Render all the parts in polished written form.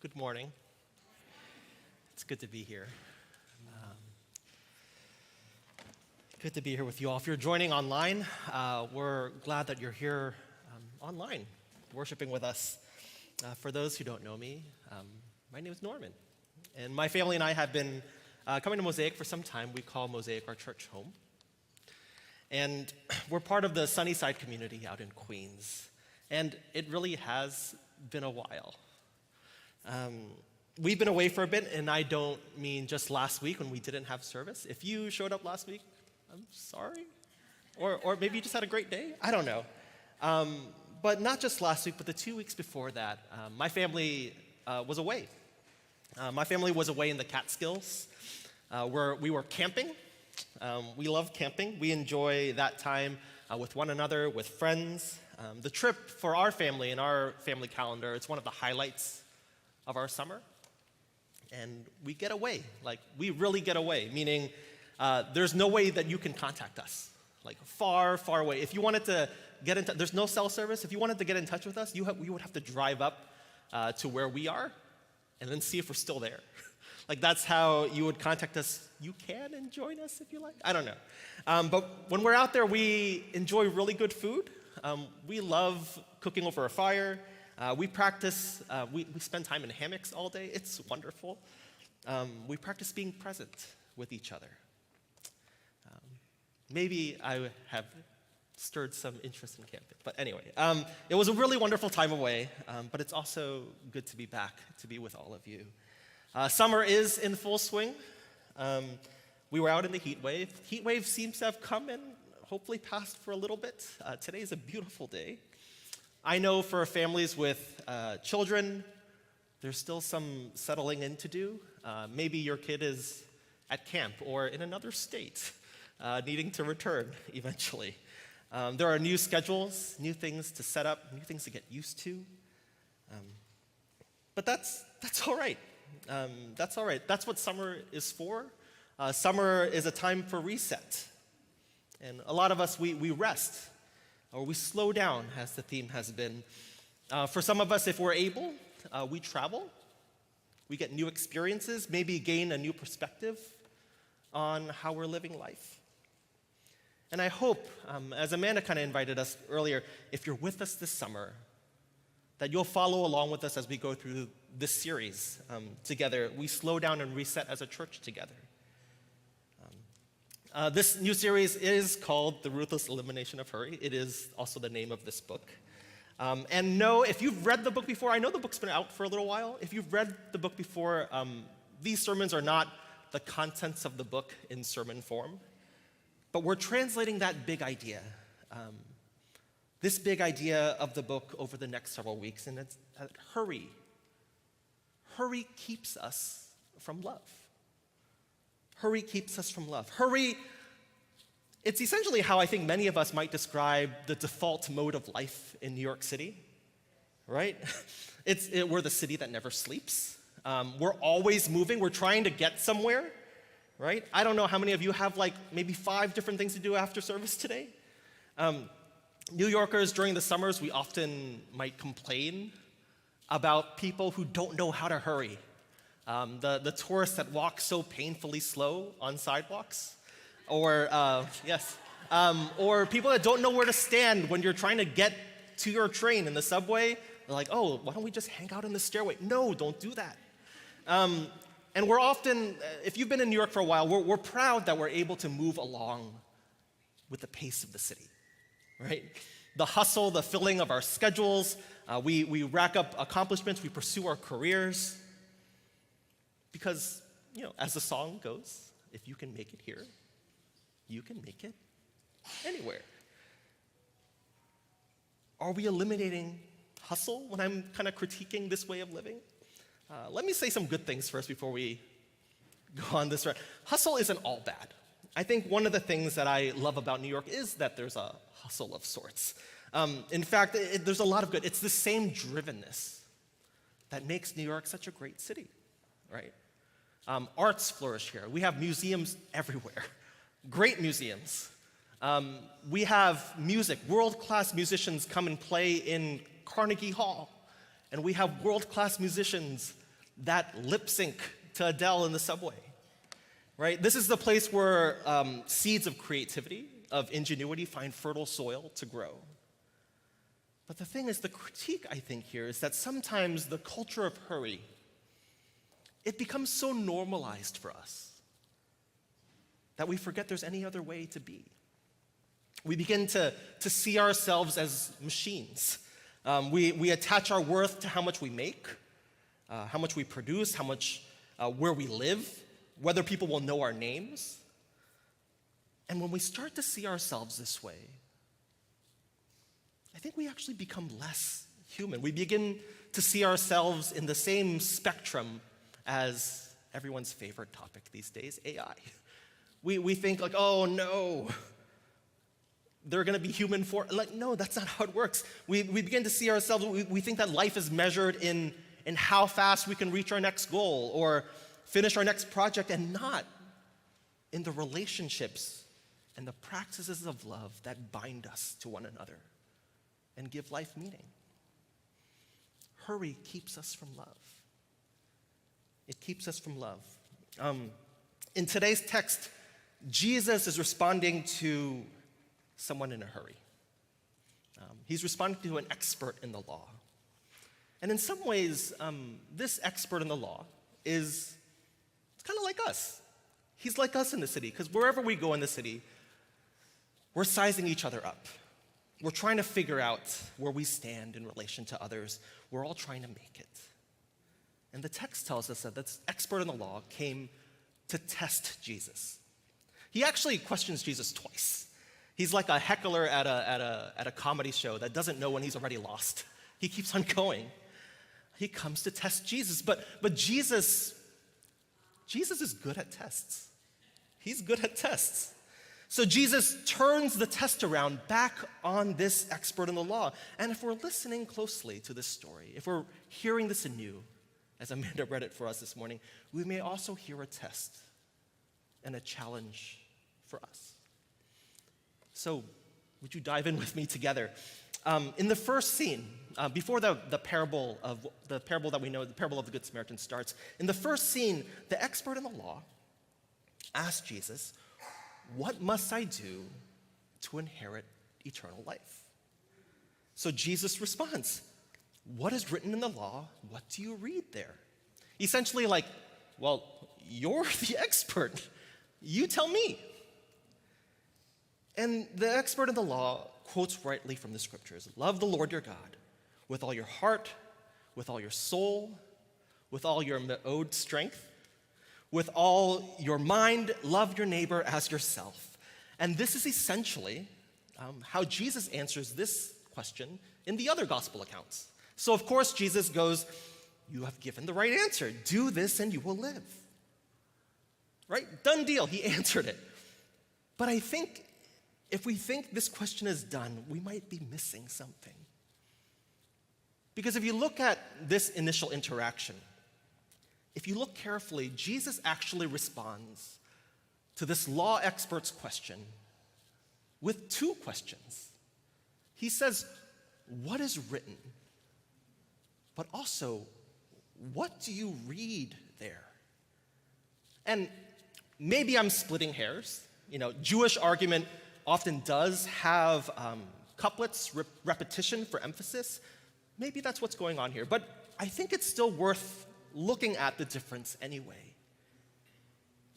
Good morning. It's good to be here. Good to be here with you all. If you're joining online, we're glad that you're here online, worshiping with us. For those who don't know me, my name is Norman, and my family and I have been coming to Mosaic for some time. We call Mosaic our church home, and we're part of the Sunnyside community out in Queens, and it really has been a while. We've been away for a bit, and I don't mean just last week when we didn't have service. If you showed up last week, I'm sorry. Or maybe you just had a great day. I don't know. But not just last week, but the 2 weeks before that, my family was away. My family was away in the Catskills, where we were camping. We love camping. We enjoy that time with one another, with friends. The trip for our family in our family calendar, it's one of the highlights of our summer. And we get away, like we really get away, meaning there's no way that you can contact us, like far, far away. If you wanted to get in touch, there's no cell service. If you wanted to get in touch with us, you would have to drive up to where we are and then see if we're still there. Like that's how you would contact us. You can and join us if you like. I don't know. But when we're out there, we enjoy really good food. We love cooking over a fire. We practice, we spend time in hammocks all day. It's wonderful. We practice being present with each other. Maybe I have stirred some interest in camping. But anyway, it was a really wonderful time away, but it's also good to be back, to be with all of you. Summer is in full swing. We were out in the heat wave. Heat wave seems to have come and hopefully passed for a little bit. Today is a beautiful day. I know for families with children, there's still some settling in to do. Maybe your kid is at camp or in another state, needing to return eventually. There are new schedules, new things to set up, new things to get used to. But that's all right. That's all right. That's what summer is for. Summer is a time for reset. And a lot of us, we rest. Or we slow down, as the theme has been. For some of us, if we're able, we travel. We get new experiences, maybe gain a new perspective on how we're living life. And I hope, as Amanda kind of invited us earlier, if you're with us this summer, that you'll follow along with us as we go through this series together. We slow down and reset as a church together. This new series is called The Ruthless Elimination of Hurry. It is also the name of this book. And no, if you've read the book before, I know the book's been out for a little while. If you've read the book before, these sermons are not the contents of the book in sermon form, but we're translating that big idea, this big idea of the book over the next several weeks, and it's hurry. Hurry keeps us from love. Hurry keeps us from love. Hurry, it's essentially how I think many of us might describe the default mode of life in New York City, right? We're the city that never sleeps. We're always moving. We're trying to get somewhere, right? I don't know how many of you have like maybe 5 different things to do after service today. New Yorkers, during the summers, we often might complain about people who don't know how to hurry. The tourists that walk so painfully slow on sidewalks, or or people that don't know where to stand when you're trying to get to your train in the subway. They're like, oh, why don't we just hang out in the stairway? No, don't do that. And we're often, if you've been in New York for a while, we're proud that we're able to move along with the pace of the city, right? The hustle, the filling of our schedules, we rack up accomplishments, we pursue our careers. Because, as the song goes, if you can make it here, you can make it anywhere. Are we eliminating hustle when I'm kind of critiquing this way of living? Let me say some good things first before we go on this route. Hustle isn't all bad. I think one of the things that I love about New York is that there's a hustle of sorts. In fact, there's a lot of good. It's the same drivenness that makes New York such a great city, right? Arts flourish here. We have museums everywhere, great museums. We have music. World-class musicians come and play in Carnegie Hall. And we have world-class musicians that lip sync to Adele in the subway, right? This is the place where seeds of creativity, of ingenuity find fertile soil to grow. But the thing is, the critique, I think, here is that sometimes the culture of hurry, it becomes so normalized for us that we forget there's any other way to be. We begin to see ourselves as machines. We attach our worth to how much we make, how much we produce, how much, where we live, whether people will know our names. And when we start to see ourselves this way, I think we actually become less human. We begin to see ourselves in the same spectrum as everyone's favorite topic these days, AI. We think like, oh no, they're gonna be human for, like, no, that's not how it works. We begin to see ourselves, we think that life is measured in how fast we can reach our next goal or finish our next project, and not in the relationships and the practices of love that bind us to one another and give life meaning. Hurry keeps us from love. It keeps us from love. In today's text, Jesus is responding to someone in a hurry. He's responding to an expert in the law. And in some ways, this expert in the law it's kind of like us. He's like us in the city, because wherever we go in the city, we're sizing each other up. We're trying to figure out where we stand in relation to others. We're all trying to make it. And the text tells us that this expert in the law came to test Jesus. He actually questions Jesus twice. He's like a heckler at a comedy show that doesn't know when he's already lost. He keeps on going. He comes to test Jesus, but Jesus is good at tests. He's good at tests. So Jesus turns the test around back on this expert in the law. And if we're listening closely to this story, if we're hearing this anew, as Amanda read it for us this morning, we may also hear a test and a challenge for us. So would you dive in with me together? In the first scene, before the parable that we know, the parable of the Good Samaritan starts, in the first scene, the expert in the law asked Jesus, "What must I do to inherit eternal life?" So Jesus responds, "What is written in the law? What do you read there?" Essentially like, well, you're the expert. You tell me. And the expert in the law quotes rightly from the scriptures. Love the Lord your God with all your heart, with all your soul, with all your me'od strength, with all your mind. Love your neighbor as yourself. And this is essentially how Jesus answers this question in the other gospel accounts. So of course Jesus goes, "You have given the right answer. Do this and you will live." Right? Done deal. He answered it. But I think if we think this question is done, we might be missing something. Because if you look at this initial interaction, if you look carefully, Jesus actually responds to this law expert's question with two questions. He says, "What is written?" But also, what do you read there? And maybe I'm splitting hairs. Jewish argument often does have couplets, repetition for emphasis. Maybe that's what's going on here. But I think it's still worth looking at the difference anyway.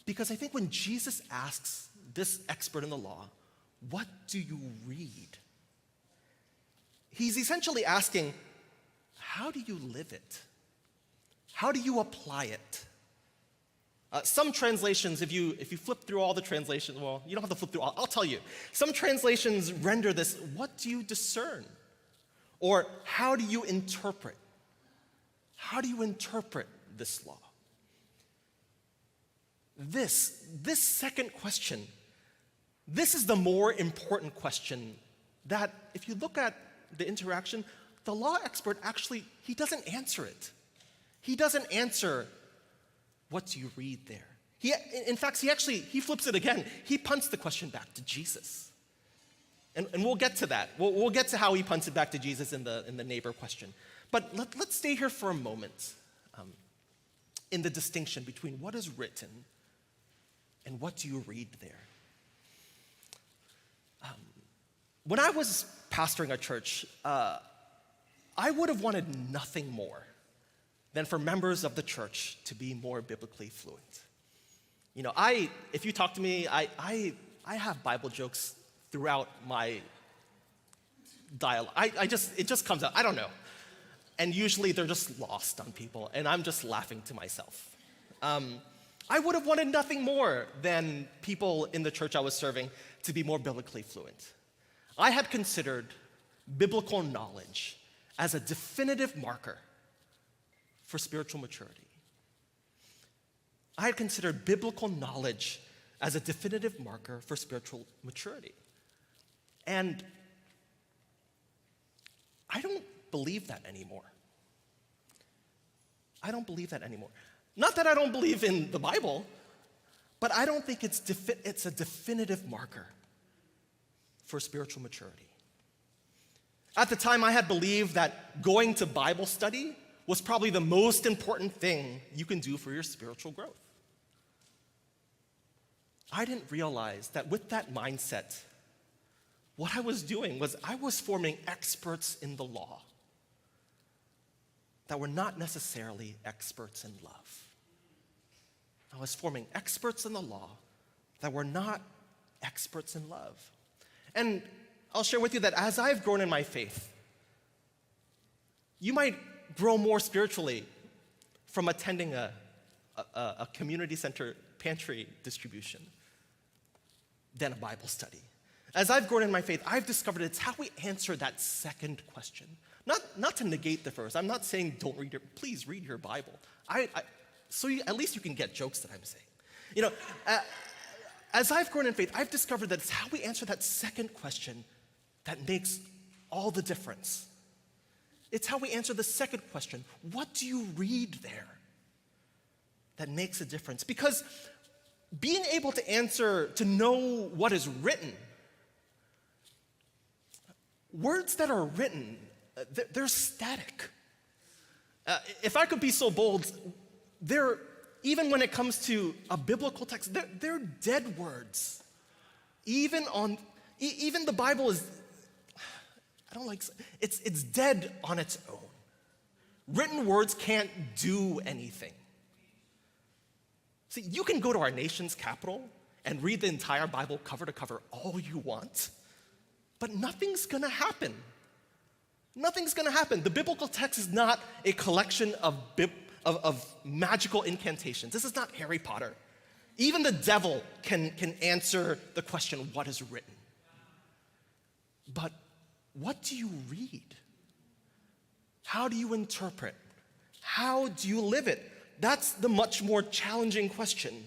Because I think when Jesus asks this expert in the law, "What do you read?" he's essentially asking, how do you live it? How do you apply it? Some translations, if you flip through all the translations, well, you don't have to flip through all, I'll tell you. Some translations render this, "What do you discern?" Or, "How do you interpret?" How do you interpret this law? This second question, this is the more important question that if you look at the interaction, the law expert actually, he doesn't answer it. He doesn't answer, "What do you read there?" In fact, he flips it again. He punts the question back to Jesus. And we'll get to that. We'll get to how he punts it back to Jesus in the neighbor question. But let's stay here for a moment. in the distinction between what is written and what do you read there. When I was pastoring a church, I would have wanted nothing more than for members of the church to be more biblically fluent. You know, if you talk to me, I have Bible jokes throughout my dialogue. It just comes out. I don't know. And usually they're just lost on people, and I'm just laughing to myself. I would have wanted nothing more than people in the church I was serving to be more biblically fluent. I had considered biblical knowledge as a definitive marker for spiritual maturity. I had considered biblical knowledge as a definitive marker for spiritual maturity. And I don't believe that anymore. I don't believe that anymore. Not that I don't believe in the Bible, but I don't think it's a definitive marker for spiritual maturity. At the time, I had believed that going to Bible study was probably the most important thing you can do for your spiritual growth. I didn't realize that with that mindset, what I was doing was I was forming experts in the law that were not necessarily experts in love. I was forming experts in the law that were not experts in love. And I'll share with you that as I've grown in my faith, you might grow more spiritually from attending a community center pantry distribution than a Bible study. As I've grown in my faith, I've discovered it's how we answer that second question. Not to negate the first. I'm not saying please read your Bible. At least you can get jokes that I'm saying. You know, as I've grown in faith, I've discovered that it's how we answer that second question that makes all the difference. It's how we answer the second question. What do you read there that makes a difference? Because being able to know what is written, words that are written, they're static. If I could be so bold, even when it comes to a biblical text, they're dead words. Even the Bible is, it's dead on its own. Written words can't do anything. See, you can go to our nation's capital and read the entire Bible cover to cover all you want, but nothing's gonna happen. Nothing's gonna happen. The biblical text is not a collection of magical incantations. This is not Harry Potter. Even the devil can answer the question, what is written? But what do you read? How do you interpret? How do you live it? That's the much more challenging question.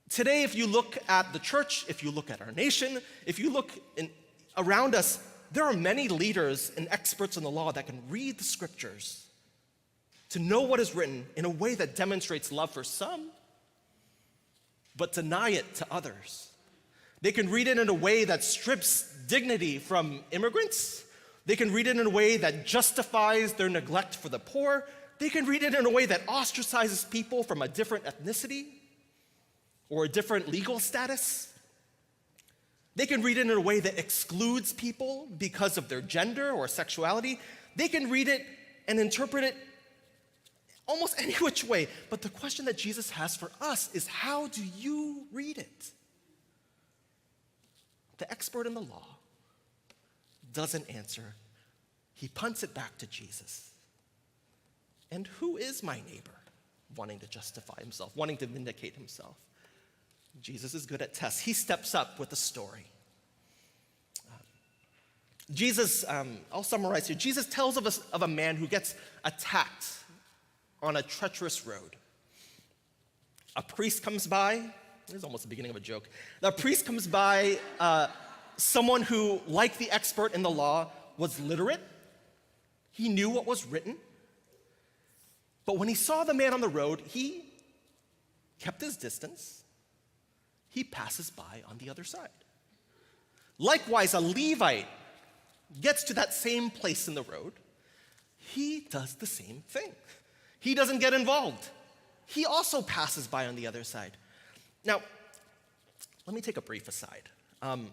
Today, if you look at the church, if you look at our nation, if you look around us, there are many leaders and experts in the law that can read the scriptures to know what is written in a way that demonstrates love for some, but deny it to others. They can read it in a way that strips dignity from immigrants. They can read it in a way that justifies their neglect for the poor. They can read it in a way that ostracizes people from a different ethnicity or a different legal status. They can read it in a way that excludes people because of their gender or sexuality. They can read it and interpret it almost any which way. But the question that Jesus has for us is, how do you read it? The expert in the law doesn't answer. He punts it back to Jesus. And who is my neighbor? Wanting to justify himself, wanting to vindicate himself. Jesus is good at tests. He steps up with a story. Jesus, I'll summarize here. Jesus tells of a man who gets attacked on a treacherous road. A priest comes by. This is almost the beginning of a joke. The priest comes by, someone who, like the expert in the law, was literate. He knew what was written. But when he saw the man on the road, he kept his distance. He passes by on the other side. Likewise, a Levite gets to that same place in the road. He does the same thing. He doesn't get involved. He also passes by on the other side. Now, let me take a brief aside.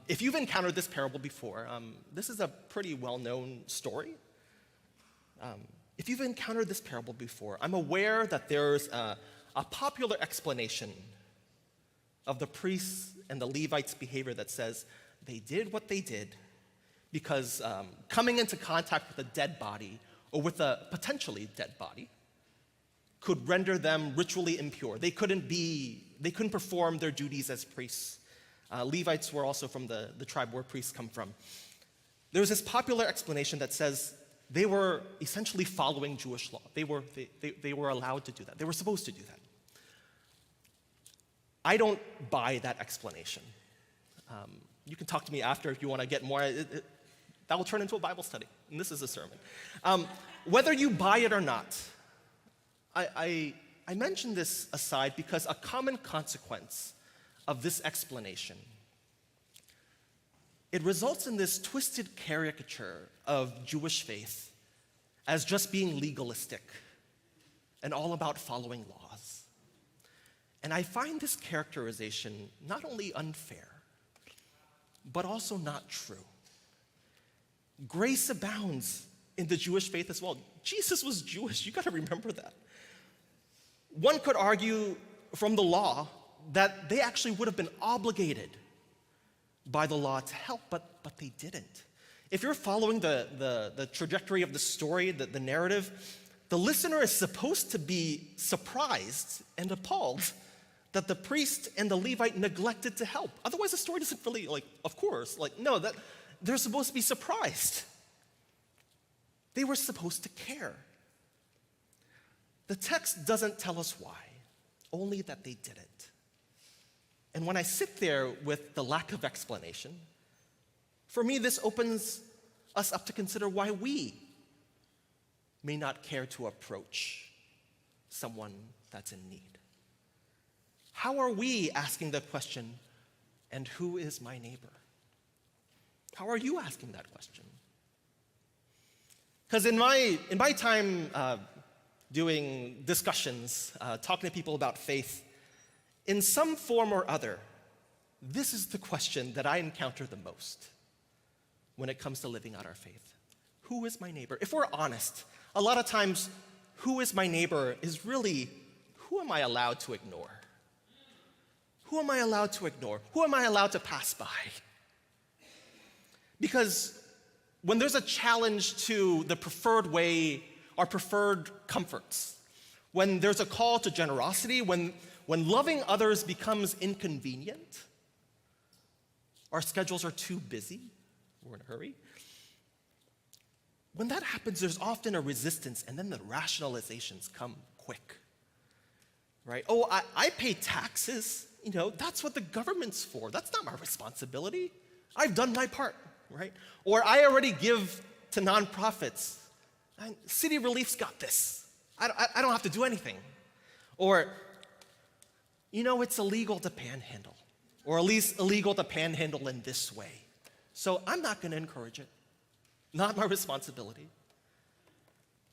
If you've encountered this parable before, this is a pretty well-known story. If you've encountered this parable before, I'm aware that there's a popular explanation of the priests and the Levites' behavior that says they did what they did because coming into contact with a dead body or with a potentially dead body could render them ritually impure. They couldn't perform their duties as priests. Levites were also from the tribe where priests come from. There's this popular explanation that says they were essentially following Jewish law. They were allowed to do that. They were supposed to do that. I don't buy that explanation. You can talk to me after if you want to get more. That will turn into a Bible study, and this is a sermon. Whether you buy it or not, I mention this aside because a common consequence of this explanation, it results in this twisted caricature of Jewish faith as just being legalistic and all about following laws. And I find this characterization not only unfair, but also not true. Grace abounds in the Jewish faith as well. Jesus was Jewish, you gotta remember that. One could argue from the law that they actually would have been obligated by the law to help, but they didn't. If you're following the trajectory of the story, the narrative, the listener is supposed to be surprised and appalled that the priest and the Levite neglected to help. Otherwise, the story doesn't really, of course, no, that they're supposed to be surprised. They were supposed to care. The text doesn't tell us why, only that they didn't. And when I sit there with the lack of explanation, for me, this opens us up to consider why we may not care to approach someone that's in need. How are we asking the question, and who is my neighbor? How are you asking that question? Because in my time doing discussions, talking to people about faith, in some form or other, this is the question that I encounter the most when it comes to living out our faith. Who is my neighbor? If we're honest, a lot of times, who is my neighbor is really, who am I allowed to ignore? Who am I allowed to ignore? Who am I allowed to pass by? Because when there's a challenge to the preferred way, our preferred comforts, when there's a call to generosity, when loving others becomes inconvenient, our schedules are too busy, we're in a hurry. When that happens, there's often a resistance, and then the rationalizations come quick, right? Oh, I pay taxes, that's what the government's for. That's not my responsibility. I've done my part, right? Or I already give to nonprofits. City Relief's got this. I don't have to do anything. Or, it's illegal to panhandle, or at least illegal to panhandle in this way. So I'm not going to encourage it. Not my responsibility.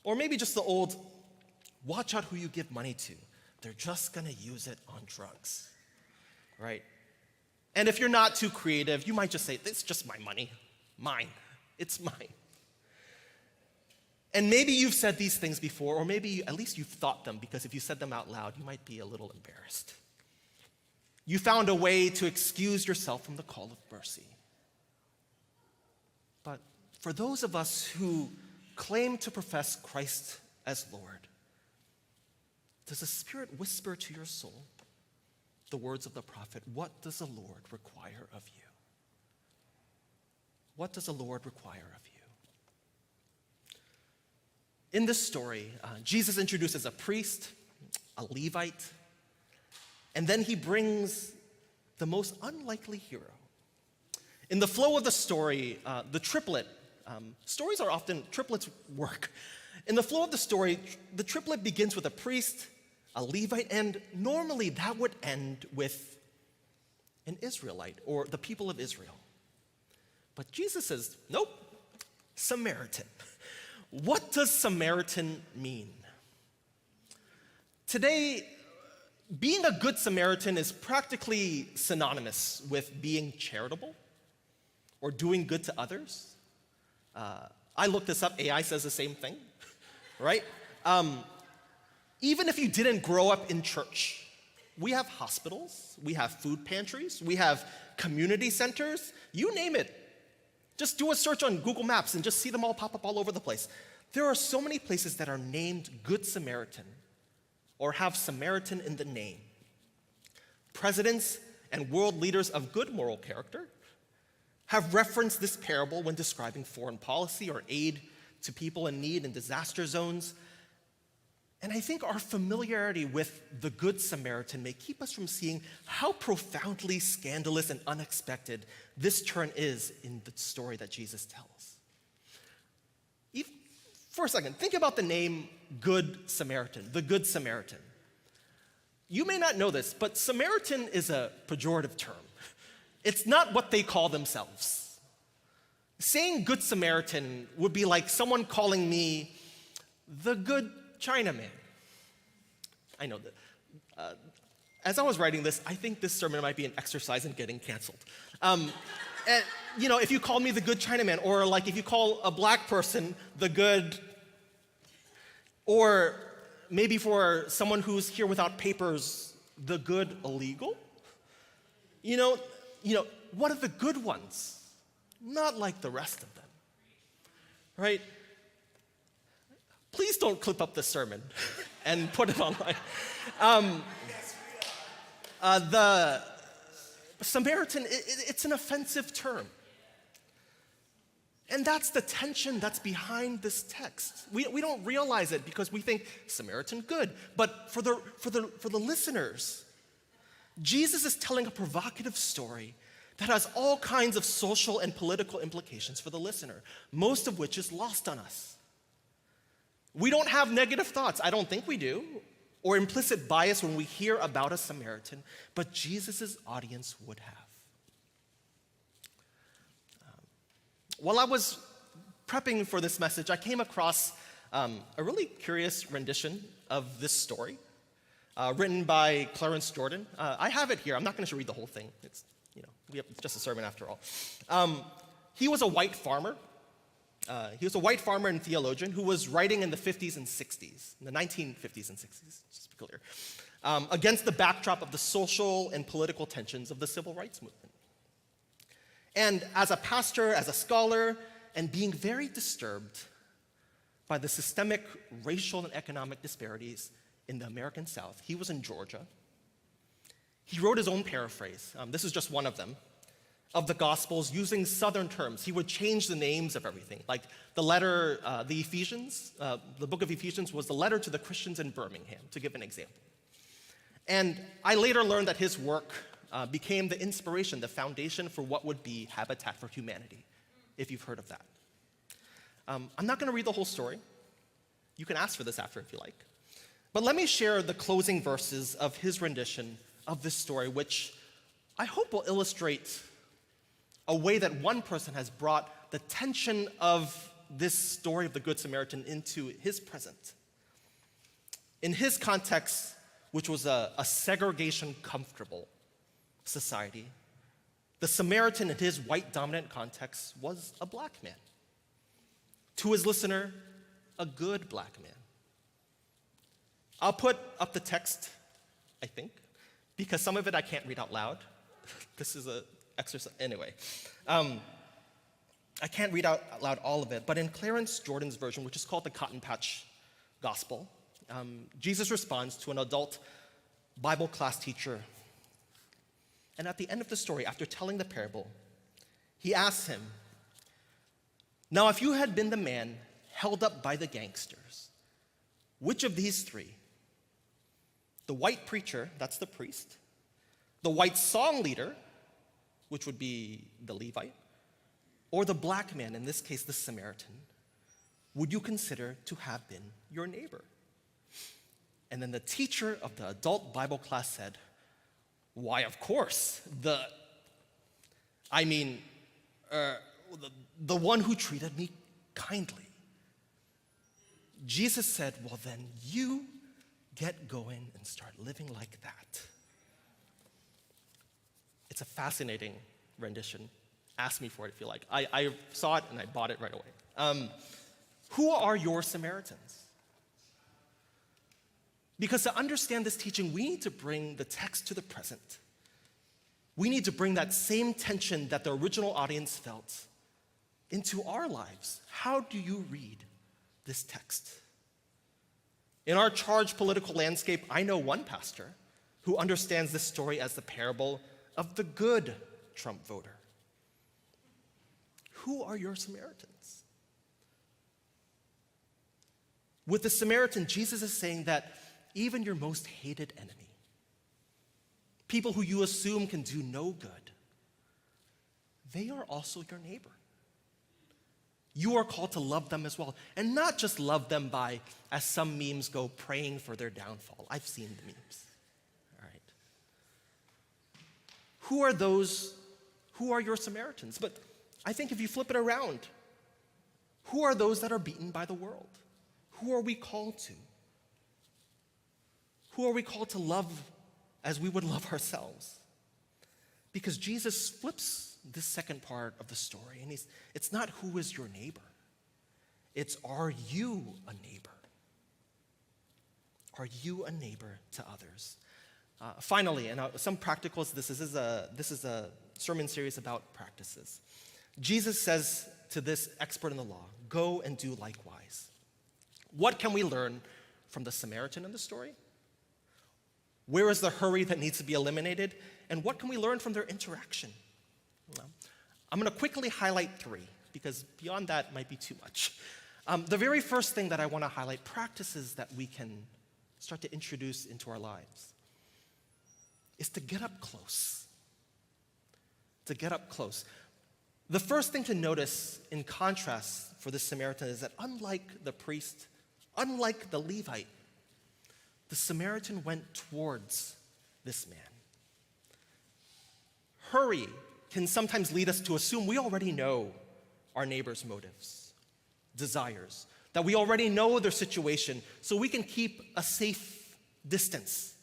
Or maybe just the old, watch out who you give money to. They're just going to use it on drugs, right? And if you're not too creative, you might just say, it's just my money. Mine. It's mine. And maybe you've said these things before, or maybe at least you've thought them, because if you said them out loud, you might be a little embarrassed. You found a way to excuse yourself from the call of mercy. But for those of us who claim to profess Christ as Lord, does the Spirit whisper to your soul the words of the prophet, what does the Lord require of you? What does the Lord require of you? In this story, Jesus introduces a priest, a Levite, and then he brings the most unlikely hero. In the flow of the story, the triplet, stories are often, triplets work. In the flow of the story, the triplet begins with a priest, a Levite, and normally that would end with an Israelite or the people of Israel. But Jesus says, nope, Samaritan. What does Samaritan mean? Today, being a good Samaritan is practically synonymous with being charitable or doing good to others. I looked this up, AI says the same thing, right? Even if you didn't grow up in church, we have hospitals, we have food pantries, we have community centers, you name it. Just do a search on Google Maps and just see them all pop up all over the place. There are so many places that are named Good Samaritan or have Samaritan in the name. Presidents and world leaders of good moral character have referenced this parable when describing foreign policy or aid to people in need in disaster zones. And I think our familiarity with the Good Samaritan may keep us from seeing how profoundly scandalous and unexpected this turn is in the story that Jesus tells. For a second, think about the name Good Samaritan, the Good Samaritan. You may not know this, but Samaritan is a pejorative term. It's not what they call themselves. Saying Good Samaritan would be like someone calling me the Good Chinaman. I know that. As I was writing this, I think this sermon might be an exercise in getting canceled. And, if you call me the Good Chinaman, or like if you call a black person the good, or maybe for someone who's here without papers, the good illegal. What are the good ones? Not like the rest of them, right? Please don't clip up this sermon and put it online. The Samaritan, it's an offensive term. And that's the tension that's behind this text. We don't realize it because we think Samaritan good. But for the listeners, Jesus is telling a provocative story that has all kinds of social and political implications for the listener, most of which is lost on us. We don't have negative thoughts, I don't think we do, or implicit bias when we hear about a Samaritan, but Jesus' audience would have. While I was prepping for this message, I came across a really curious rendition of this story, written by Clarence Jordan. I have it here. I'm not going to read the whole thing. It's just a sermon after all. He was a white farmer. He was a white farmer and theologian who was writing in the 50s and 60s, in the 1950s and 60s, just to be clear, against the backdrop of the social and political tensions of the civil rights movement. And as a pastor, as a scholar, and being very disturbed by the systemic racial and economic disparities in the American South, he was in Georgia. He wrote his own paraphrase, this is just one of them, of the Gospels using Southern terms. He would change the names of everything. Like the letter, the Ephesians, the book of Ephesians was the letter to the Christians in Birmingham, to give an example. And I later learned that his work became the inspiration, the foundation for what would be Habitat for Humanity, if you've heard of that. I'm not going to read the whole story. You can ask for this after if you like. But let me share the closing verses of his rendition of this story, which I hope will illustrate a way that one person has brought the tension of this story of the Good Samaritan into his present. In his context, which was a segregation-comfortable society, the Samaritan in his white-dominant context was a black man. To his listener, a good black man. I'll put up the text, I think, because some of it I can't read out loud. This is an exercise, anyway. I can't read out loud all of it, but in Clarence Jordan's version, which is called the Cotton Patch Gospel, Jesus responds to an adult Bible class teacher. And at the end of the story, after telling the parable, he asks him, "Now, if you had been the man held up by the gangsters, which of these three, the white preacher, that's the priest, the white song leader, which would be the Levite, or the black man, in this case the Samaritan, would you consider to have been your neighbor?" And then the teacher of the adult Bible class said, "Why, of course, the one who treated me kindly." Jesus said, "Well then, you Get going and start living like that. It's a fascinating rendition. Ask me for it if you like. I saw it and I bought it right away. Who are your Samaritans? Because to understand this teaching, we need to bring the text to the present. We need to bring that same tension that the original audience felt into our lives. How do you read this text? In our charged political landscape, I know one pastor who understands this story as the parable of the good Trump voter. Who are your Samaritans? With the Samaritan, Jesus is saying that even your most hated enemy, people who you assume can do no good, they are also your neighbor. You are called to love them as well. And not just love them by, as some memes go, praying for their downfall. I've seen the memes. All right. Who are your Samaritans? But I think if you flip it around, who are those that are beaten by the world? Who are we called to? Who are we called to love as we would love ourselves? Because Jesus flips this second part of the story, and it's not who is your neighbor. It's, are you a neighbor? Are you a neighbor to others? Finally, and some practicals, this is a sermon series about practices. Jesus says to this expert in the law, go and do likewise. What can we learn from the Samaritan in the story? Where is the hurry that needs to be eliminated? And what can we learn from their interaction? Well, I'm going to quickly highlight 3, because beyond that might be too much. The very first thing that I want to highlight, practices that we can start to introduce into our lives, is to get up close. To get up close. The first thing to notice in contrast for this Samaritan is that unlike the priest, unlike the Levite, the Samaritan went towards this man. Hurry can sometimes lead us to assume we already know our neighbor's motives, desires, that we already know their situation, so we can keep a safe distance.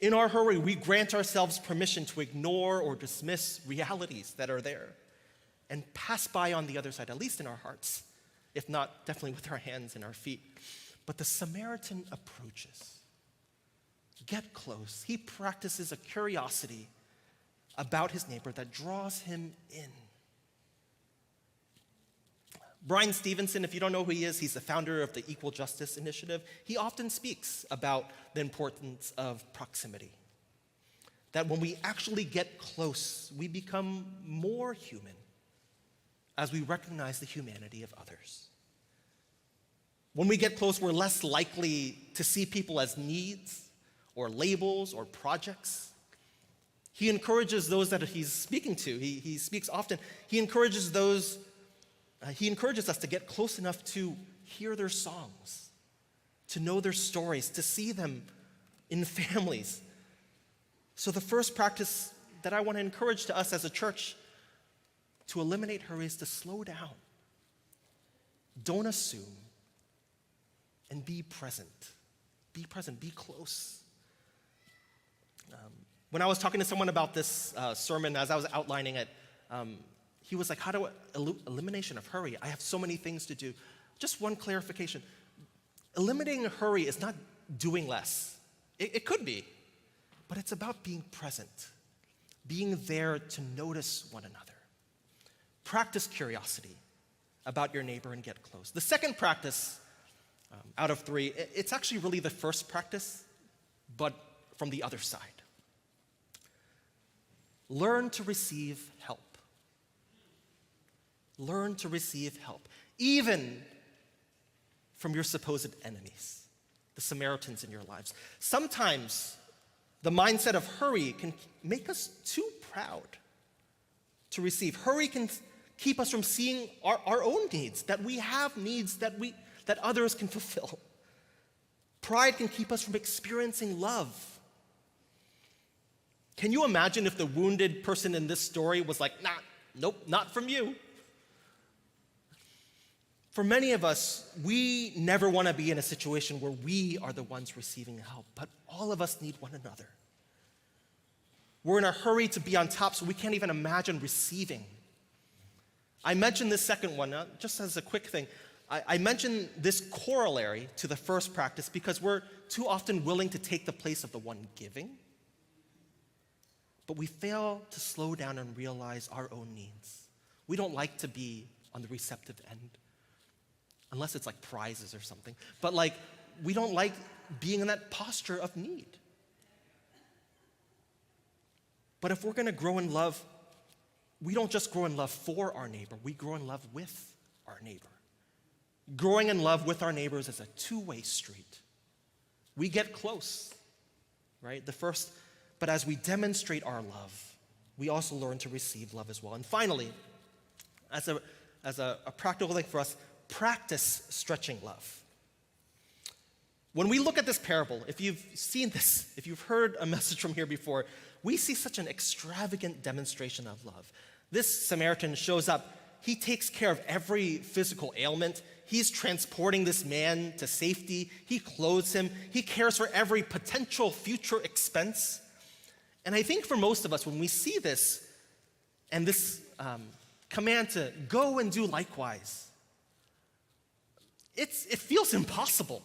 In our hurry, we grant ourselves permission to ignore or dismiss realities that are there and pass by on the other side, at least in our hearts, if not definitely with our hands and our feet. But the Samaritan approaches. Get close. He practices a curiosity about his neighbor that draws him in. Brian Stevenson, if you don't know who he is, he's the founder of the Equal Justice Initiative. He often speaks about the importance of proximity. That when we actually get close, we become more human as we recognize the humanity of others. When we get close, we're less likely to see people as needs or labels or projects. He encourages those that he's speaking to. He speaks often. He encourages us to get close enough to hear their songs, to know their stories, to see them in families. So the first practice that I want to encourage to us as a church to eliminate hurry is to slow down. Don't assume. And be present. Be present. Be close. When I was talking to someone about this sermon, as I was outlining it, he was like, how do elimination of hurry? I have so many things to do. Just one clarification. Eliminating hurry is not doing less. It could be. But it's about being present. Being there to notice one another. Practice curiosity about your neighbor and get close. The second practice out of 3, it's actually really the first practice, but from the other side. Learn to receive help. Learn to receive help, even from your supposed enemies, the Samaritans in your lives. Sometimes the mindset of hurry can make us too proud to receive. Hurry can keep us from seeing our own needs, that we have needs that others can fulfill. Pride can keep us from experiencing love. Can you imagine if the wounded person in this story was like, nope, not from you? For many of us, we never want to be in a situation where we are the ones receiving help, but all of us need one another. We're in a hurry to be on top, so we can't even imagine receiving. I mentioned this second one, just as a quick thing. I mentioned this corollary to the first practice because we're too often willing to take the place of the one giving, but we fail to slow down and realize our own needs. We don't like to be on the receptive end, unless it's like prizes or something. But we don't like being in that posture of need. But if we're going to grow in love, we don't just grow in love for our neighbor, we grow in love with our neighbor. Growing in love with our neighbors is a two-way street. We get close, right? But as we demonstrate our love, we also learn to receive love as well. And finally, as a practical thing for us, practice stretching love. When we look at this parable, if you've seen this, if you've heard a message from here before, we see such an extravagant demonstration of love. This Samaritan shows up. He takes care of every physical ailment. He's transporting this man to safety. He clothes him. He cares for every potential future expense. And I think for most of us, when we see this and this command to go and do likewise, it feels impossible.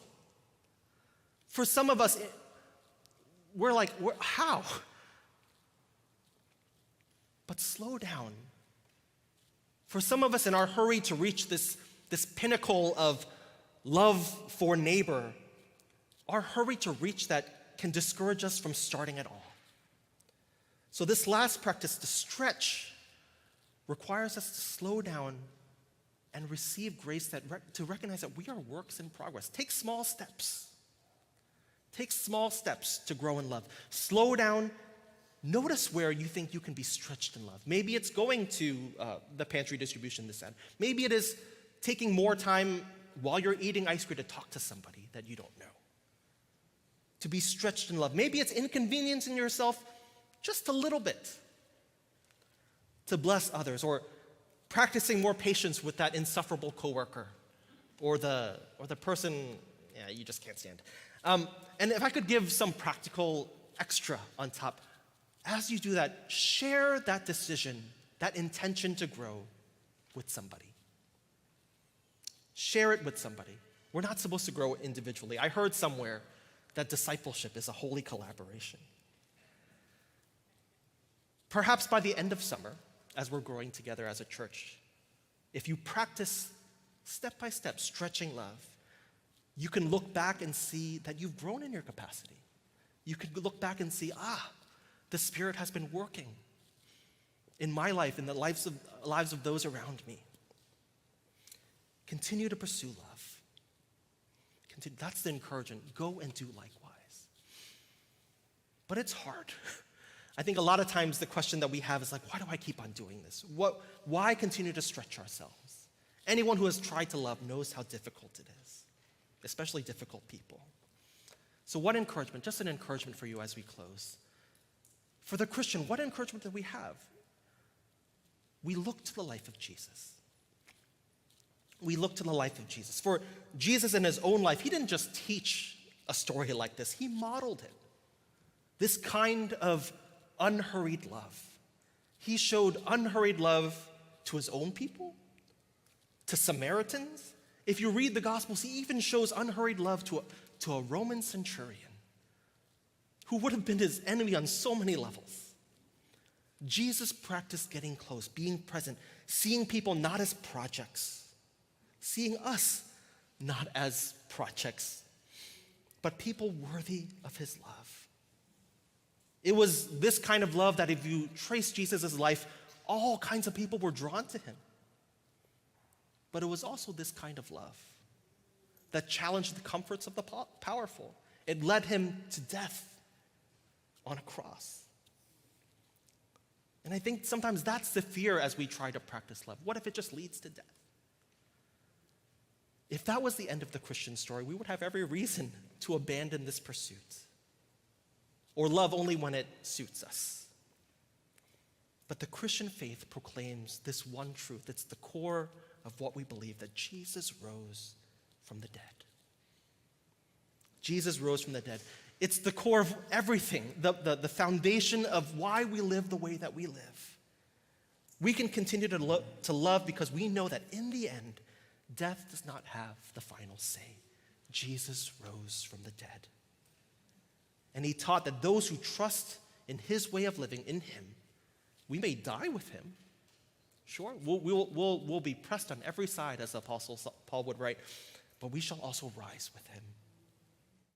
For some of us, we're like, how? But slow down. For some of us, in our hurry to reach this pinnacle of love for neighbor, our hurry to reach that can discourage us from starting at all. So this last practice, to stretch, requires us to slow down and receive grace to recognize that we are works in progress. Take small steps. Take small steps to grow in love. Slow down. Notice where you think you can be stretched in love. Maybe it's going to the pantry distribution this end. Maybe it is taking more time while you're eating ice cream to talk to somebody that you don't know. To be stretched in love. Maybe it's inconveniencing yourself just a little bit to bless others, or practicing more patience with that insufferable coworker, or the person you just can't stand. And if I could give some practical extra on top, as you do that, share that decision, that intention to grow with somebody. Share it with somebody. We're not supposed to grow individually. I heard somewhere that discipleship is a holy collaboration. Perhaps by the end of summer, as we're growing together as a church, if you practice step by step stretching love, you can look back and see that you've grown in your capacity. You can look back and see, the Spirit has been working in my life, in the lives of those around me. Continue to pursue love. That's the encouragement. Go and do likewise. But it's hard. I think a lot of times the question that we have is like, why do I keep on doing this? Why continue to stretch ourselves? Anyone who has tried to love knows how difficult it is, especially difficult people. So what encouragement, just an encouragement for you as we close. For the Christian, what encouragement do we have? We look to the life of Jesus. We look to the life of Jesus. For Jesus in his own life, he didn't just teach a story like this, he modeled it. This kind of unhurried love. He showed unhurried love to his own people, to Samaritans. If you read the Gospels, he even shows unhurried love to a Roman centurion who would have been his enemy on so many levels. Jesus practiced getting close, being present, seeing people not as projects, seeing us not as projects, but people worthy of his love. It was this kind of love that if you trace Jesus' life, all kinds of people were drawn to him. But it was also this kind of love that challenged the comforts of the powerful. It led him to death on a cross. And I think sometimes that's the fear as we try to practice love. What if it just leads to death? If that was the end of the Christian story, we would have every reason to abandon this pursuit, or love only when it suits us. But the Christian faith proclaims this one truth. It's the core of what we believe, that Jesus rose from the dead. Jesus rose from the dead. It's the core of everything, the foundation of why we live the way that we live. We can continue to love because we know that in the end, death does not have the final say. Jesus rose from the dead. And he taught that those who trust in his way of living, in him, we may die with him. Sure, we'll be pressed on every side, as the Apostle Paul would write, but we shall also rise with him.